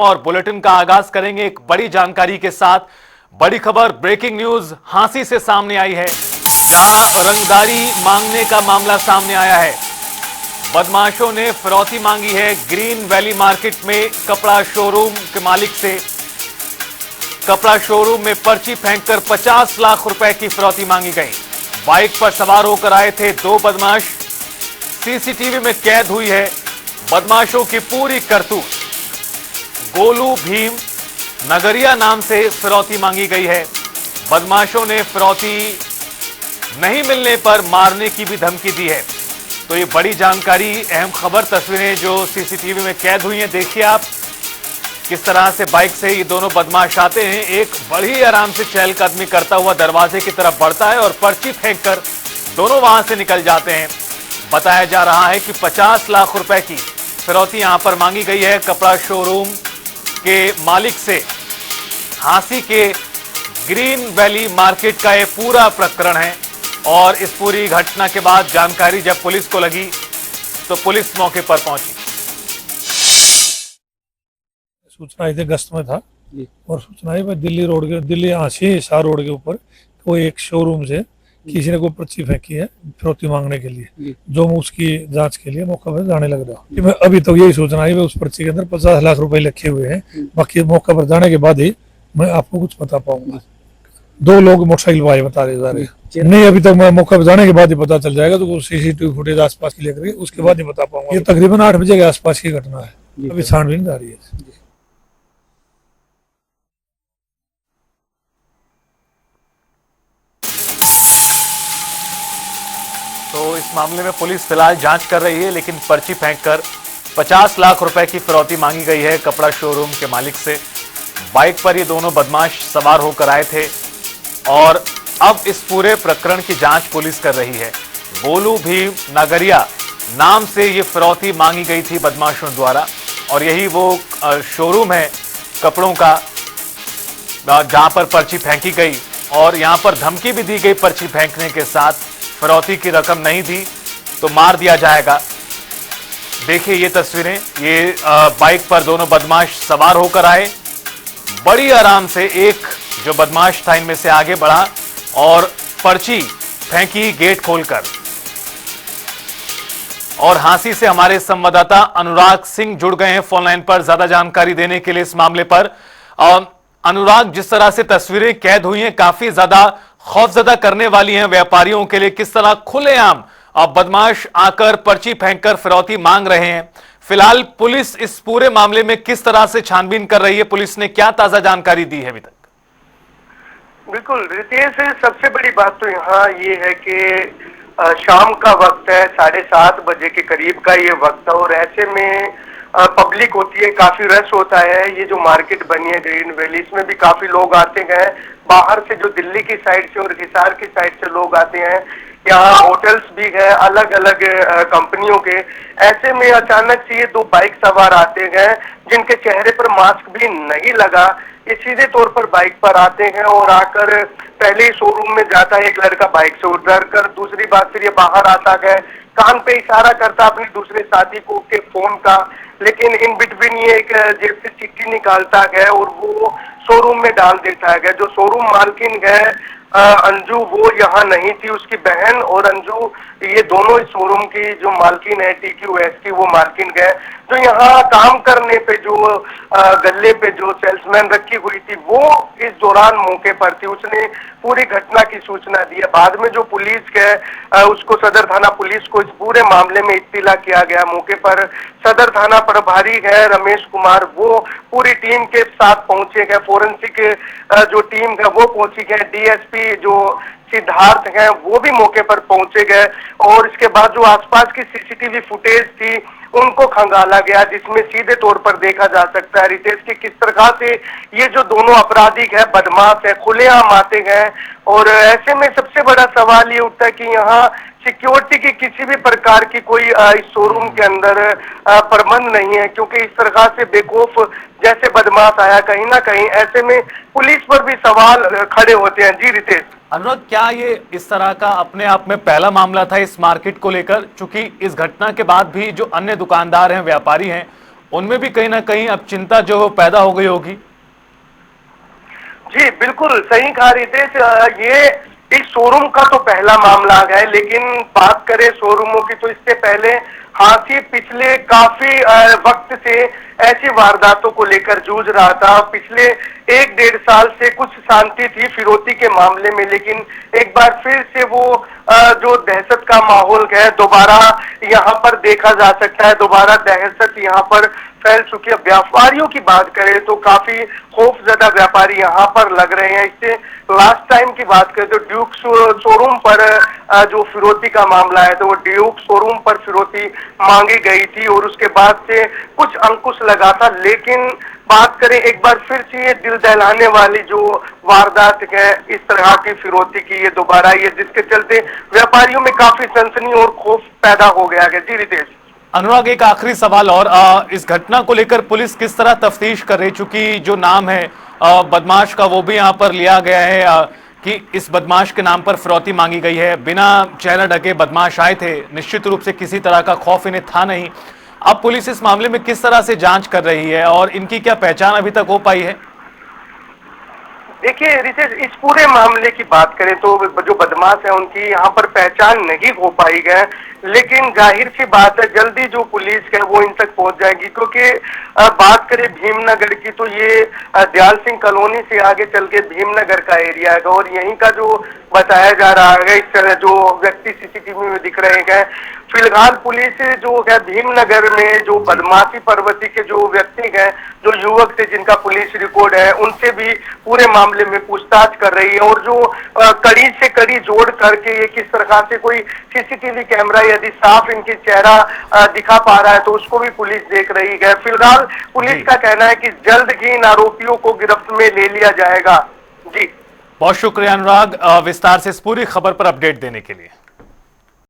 और बुलेटिन का आगाज करेंगे एक बड़ी जानकारी के साथ। बड़ी खबर, ब्रेकिंग न्यूज हांसी से सामने आई है, जहां रंगदारी मांगने का मामला सामने आया है। बदमाशों ने फिरौती मांगी है ग्रीन वैली मार्केट में कपड़ा शोरूम के मालिक से। कपड़ा शोरूम में पर्ची फेंककर 50 लाख रुपए की फिरौती मांगी गई। बाइक पर सवार होकर आए थे दो बदमाश। सीसीटीवी में कैद हुई है बदमाशों की पूरी करतूत। गोलू भीम नगरिया नाम से फिरौती मांगी गई है। बदमाशों ने फिरौती नहीं मिलने पर मारने की भी धमकी दी है। तो ये बड़ी जानकारी, अहम खबर, तस्वीरें जो सीसीटीवी में कैद हुई हैं। देखिए आप किस तरह से बाइक से ये दोनों बदमाश आते हैं। एक बड़ी आराम से चहलकदमी करता हुआ दरवाजे की तरफ बढ़ता है और पर्ची फेंककर दोनों वहां से निकल जाते हैं। बताया जा रहा है कि 50 लाख रुपए की फिरौती यहां पर मांगी गई है कपड़ा शोरूम के मालिक से। हांसी के ग्रीन वैली मार्केट का यह पूरा प्रकरण है और इस पूरी घटना के बाद जानकारी जब पुलिस को लगी तो पुलिस मौके पर पहुंची। सूचना आई थी, गश्त में था और सूचना आई दिल्ली हांसी हिसार रोड के ऊपर वो एक शोरूम से किसी ने कोई पर्ची फेंकी है फिरौती मांगने के लिए, जो मैं उसकी जांच के लिए मौका पर जाने लग रहा हूँ। मैं अभी तक यही सूचना आई, उस पर्ची के अंदर 50 लाख रुपए लिखे हुए हैं। बाकी मौका पर जाने के बाद ही मैं आपको कुछ बता पाऊंगा। दो लोग मोटरसाइकिल वाले बता रहे जा रहे नहीं, अभी तक मैं मौका पर जाने के बाद ही पता चल जाएगा। तो सीसीटीवी फुटेज आसपास की लेकर उसके बाद ही बता पाऊंगा। ये तकरीबन 8 बजे के आसपास की घटना है, अभी छानबीन जारी है। तो इस मामले में पुलिस फिलहाल जांच कर रही है, लेकिन पर्ची फेंककर 50 लाख रुपए की फिरौती मांगी गई है कपड़ा शोरूम के मालिक से। बाइक पर ये दोनों बदमाश सवार होकर आए थे और अब इस पूरे प्रकरण की जांच पुलिस कर रही है। गोलू भीम नगरिया नाम से ये फिरौती मांगी गई थी बदमाशों द्वारा और यही वो शोरूम है कपड़ों का जहां पर पर्ची फेंकी गई और यहां पर धमकी भी दी गई, पर्ची फेंकने के साथ फिरौती की रकम नहीं दी तो मार दिया जाएगा। देखिए ये तस्वीरें, ये बाइक पर दोनों बदमाश सवार होकर आए। बड़ी आराम से एक जो बदमाश था इनमें से आगे बढ़ा और पर्ची फेंकी गेट खोलकर। और हांसी से हमारे संवाददाता अनुराग सिंह जुड़ गए हैं फोन लाइन पर ज्यादा जानकारी देने के लिए इस मामले पर। अनुराग, जिस तरह से तस्वीरें कैद हुई हैं काफी ज्यादा खौफजदा करने वाली हैं व्यापारियों के लिए। किस तरह खुलेआम बदमाश आकर पर्ची फेंककर फिरौती मांग रहे हैं। फिलहाल पुलिस इस पूरे मामले में किस तरह से छानबीन कर रही है, पुलिस ने क्या ताजा जानकारी दी है अभी तक? बिल्कुल रितेश, सबसे बड़ी बात तो यहाँ ये है कि शाम का वक्त है, 7:30 बजे के करीब का ये वक्त है और ऐसे में पब्लिक होती है, काफी रश होता है। ये जो मार्केट बनी है ग्रीन वैली, इसमें भी काफी लोग आते हैं बाहर से, जो दिल्ली की साइड से और हिसार की साइड से लोग आते हैं। यहाँ होटल्स भी है अलग अलग कंपनियों के। ऐसे में अचानक से ये दो बाइक सवार आते हैं जिनके चेहरे पर मास्क भी नहीं लगा। ये सीधे तौर पर बाइक पर आते हैं और आकर पहले ही शोरूम में जाता है एक लड़का बाइक से उतर कर। दूसरी बात, फिर ये बाहर आता है, कान पे इशारा करता अपने दूसरे साथी को के फोन का, लेकिन इन बिटवीन ये एक जेब से चिट्ठी निकालता है और वो शोरूम में डाल देता है। जो शोरूम मालकिन है अंजू, वो यहाँ नहीं थी, उसकी बहन और अंजू ये दोनों इस शोरूम की जो मालकिन है TQS की, वो मालकिन है। जो यहाँ काम करने पे जो गल्ले पे जो सेल्समैन रखी हुई थी, वो इस दौरान मौके पर थी। उसने पूरी घटना की सूचना दी है। बाद में जो पुलिस है उसको सदर थाना पुलिस को इस पूरे मामले में इत्तिला किया गया। मौके पर सदर थाना प्रभारी है रमेश कुमार, वो पूरी टीम के साथ पहुंचे गए। फोरेंसिक जो टीम है वो पहुंची गए। DSP जो सिद्धार्थ हैं वो भी मौके पर पहुंचे गए और इसके बाद जो आसपास की CCTV फुटेज थी उनको खंगाला गया, जिसमें सीधे तौर पर देखा जा सकता है रितेश की किस तरह से ये जो दोनों अपराधी है, बदमाश है, खुलेआम आते हैं। और ऐसे में सबसे बड़ा सवाल ये उठता है कि यहाँ सिक्योरिटी की किसी भी प्रकार की कोई इस शोरूम के अंदर प्रबंध नहीं है, क्योंकि इस तरह से बेखौफ जैसे बदमाश आया कहीं ना कहीं, ऐसे में पुलिस पर भी सवाल खड़े होते हैं। जी रितेश। अनुराग, क्या ये इस तरह का अपने आप में पहला मामला था इस मार्केट को लेकर? चूंकि इस घटना के बाद भी जो अन्य दुकानदार हैं, व्यापारी हैं, उनमें भी कहीं ना कहीं अब चिंता जो पैदा हो गई होगी। जी बिल्कुल सही कहा रितेश। ये इस शोरूम का तो पहला मामला है, लेकिन बात करें शोरूमों की तो इससे पहले हांसी पिछले काफी वक्त से ऐसी वारदातों को लेकर जूझ रहा था। पिछले 1-1.5 साल से कुछ शांति थी फिरौती के मामले में, लेकिन एक बार फिर से वो जो दहशत का माहौल है दोबारा यहाँ पर देखा जा सकता है। दोबारा दहशत यहाँ पर फैल चुकी है। व्यापारियों की बात करें तो काफी खौफजदा व्यापारी यहाँ पर लग रहे हैं। इससे लास्ट टाइम की बात करें तो ड्यूक शोरूम पर जो फिरौती का मामला है तो वो ड्यूक शोरूम पर फिरौती मांगी गई थी और उसके बाद से कुछ अंकुश लगा था। लेकिन बात करें एक बार फिर से ये दिल दहलाने वाली जो वारदात है इस तरह की फिरौती की, ये दोबारा ये जिसके चलते व्यापारियों में काफी सनसनी और खौफ पैदा हो गया है। जी रितेश। अनुराग, एक आखिरी सवाल और, इस घटना को लेकर पुलिस किस तरह तफ्तीश कर रही, चूंकि जो नाम है बदमाश का वो भी यहाँ पर लिया गया है कि इस बदमाश के नाम पर फिरौती मांगी गई है। बिना चेहरा ढके बदमाश आए थे, निश्चित रूप से किसी तरह का खौफ इन्हें था नहीं। अब पुलिस इस मामले में किस तरह से जांच कर रही है और इनकी क्या पहचान अभी तक हो पाई है? देखिए रितेश, इस पूरे मामले की बात करें तो जो बदमाश है उनकी यहाँ पर पहचान नहीं हो पाई है, लेकिन जाहिर सी बात है जल्दी जो पुलिस है वो इन तक पहुंच जाएगी। क्योंकि बात करें भीमनगर की तो ये दयाल सिंह कॉलोनी से आगे चल के भीमनगर का एरिया है और यहीं का जो बताया जा रहा है इस तरह जो व्यक्ति सीसीटीवी में दिख रहे हैं। फिलहाल पुलिस जो है भीमनगर में जो बदमाशी प्रवृत्ति के जो व्यक्ति हैं, जो युवक थे जिनका पुलिस रिकॉर्ड है, उनसे भी पूरे मामले में पूछताछ कर रही है। और जो कड़ी से कड़ी जोड़ करके ये किस तरह से कोई सीसीटीवी कैमरा यदि साफ इनकी चेहरा दिखा पा रहा है तो उसको भी पुलिस देख रही है। फिलहाल पुलिस का कहना है कि जल्द ही इन आरोपियों को गिरफ्त में ले लिया जाएगा। जी बहुत शुक्रिया अनुराग, विस्तार से इस पूरी खबर पर अपडेट देने के लिए।